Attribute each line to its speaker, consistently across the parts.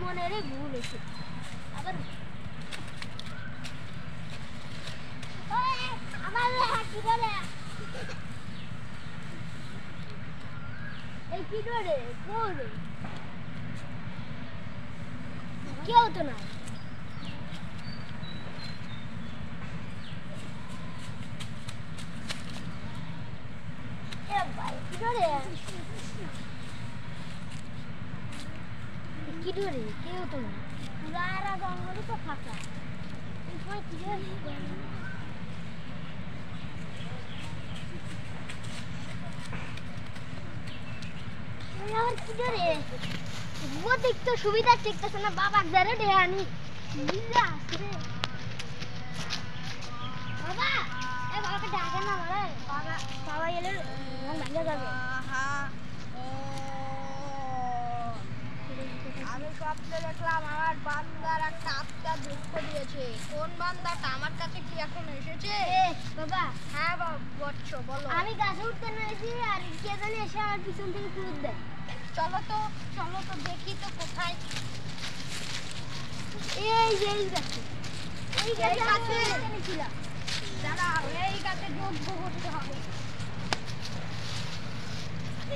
Speaker 1: মনেরই ভুল হয়েছে আবার আমার কি বলে এই কি করে কোন কেউ তো না এ ভাই কি করে কেউ তো না পুরা জঙ্গলই তো ফাঁকা এই সময় কি করে यार किधर है वो देख तो सुविधा चेक करना ना बाबा जरा दे आनी लीला रे बाबा ए बाबा के डाके ना मारे बाबा बाबा ये ले हम भांगा जाबे हां আমি স্বপ্নে দেখলাম আমার বান্দার একটা আত্মা দুঃখ দিয়েছে কোন বান্দাটা আমার কাছে কি এখন এসেছে বাবা হ্যাঁ বাবা বচ্চো বলো আমি গাছে উঠতে নাইছি আর কে জানি এসে আমার পিছন থেকে কুদ দেয় চলো তো দেখি তো কোথায় এই গাছে নিছিলাম দাঁড়া এই গাছে যোগ্য করতে হবে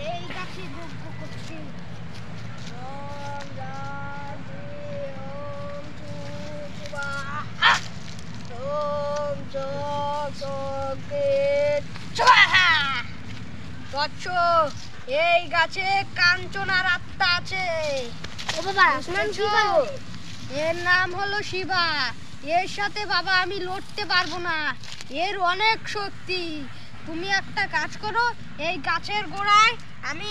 Speaker 1: এই গাছে যোগ্য করছি এই গাছে কাঞ্চনার আত্মা আছে ও বাবা নাম কি করব এর নাম হলো শিবা এর সাথে বাবা আমি লড়তে পারবো না এর অনেক শক্তি তুমি একটা কাজ করো এই গাছের গোড়ায় আমি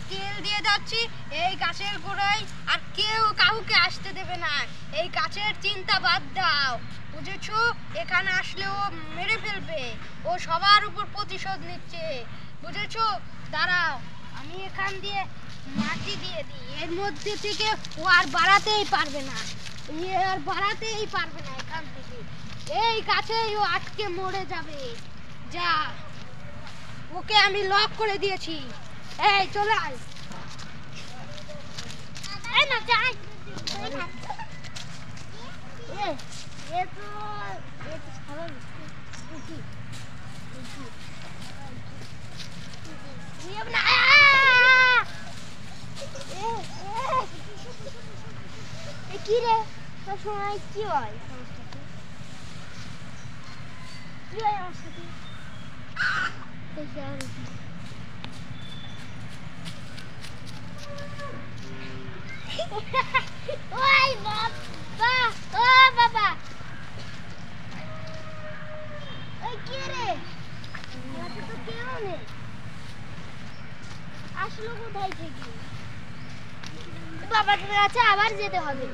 Speaker 1: তেল দিয়ে যাচ্ছি এই গাছের গোড়ায় আর কেউ কাউকে আসতে দেবে না এই গাছের চিন্তা বাদ দাও বুঝেছো এখানে আসলে ও মেরে ফেলবে ও সবার উপর প্রতিশোধ নিচ্ছে বুঝেছো দাঁড়াও আমি এখান দিয়ে মাটি দিয়ে দিই এর মধ্যে থেকে ও আর বাড়াতেই পারবে না এখান থেকে এই গাছেই ও আটকে মরে যাবে যা ওকে আমি লক করে দিয়েছি এই চলে আয় এই না যাই এ তো সারা দেখি নিয়ম না এ কি রে সব সময় কি হয় আমার সাথে ওই বাবা ও বাবা ওই কি রে আমাকে তো কেউ নেই আসলো কোথায় থেকে বাবার কাছে আবার যেতে হবে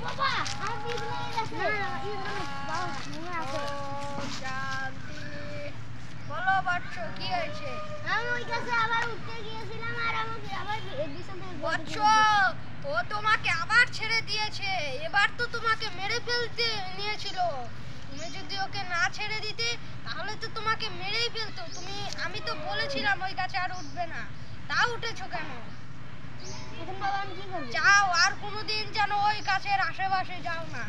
Speaker 1: বাবা আর বিঘ্ন হয়ে গেছে বাবা মনে আছে শান্তি বলো বাচ্চা কি হয়েছে আমি ওই কাছে আবার উঠতে গিয়েছিলাম আর আমাকে আবার এডিশন থেকে বাচ্চা ও তোমাকে আবার ছেড়ে দিয়েছে এবার তো তোমাকে মেরে ফেলতে নিয়েছিল তুমি যদি ওকে না ছেড়ে দিতে তাহলে তো তোমাকে মেরেই ফেলতো আমি তো বলেছিলাম ওই গাছে আর উঠবে না তাও উঠেছো কেন এখন বাবা আমি কি করব যাও আর কোনোদিন যেন ওই গাছের আশেপাশে যাও না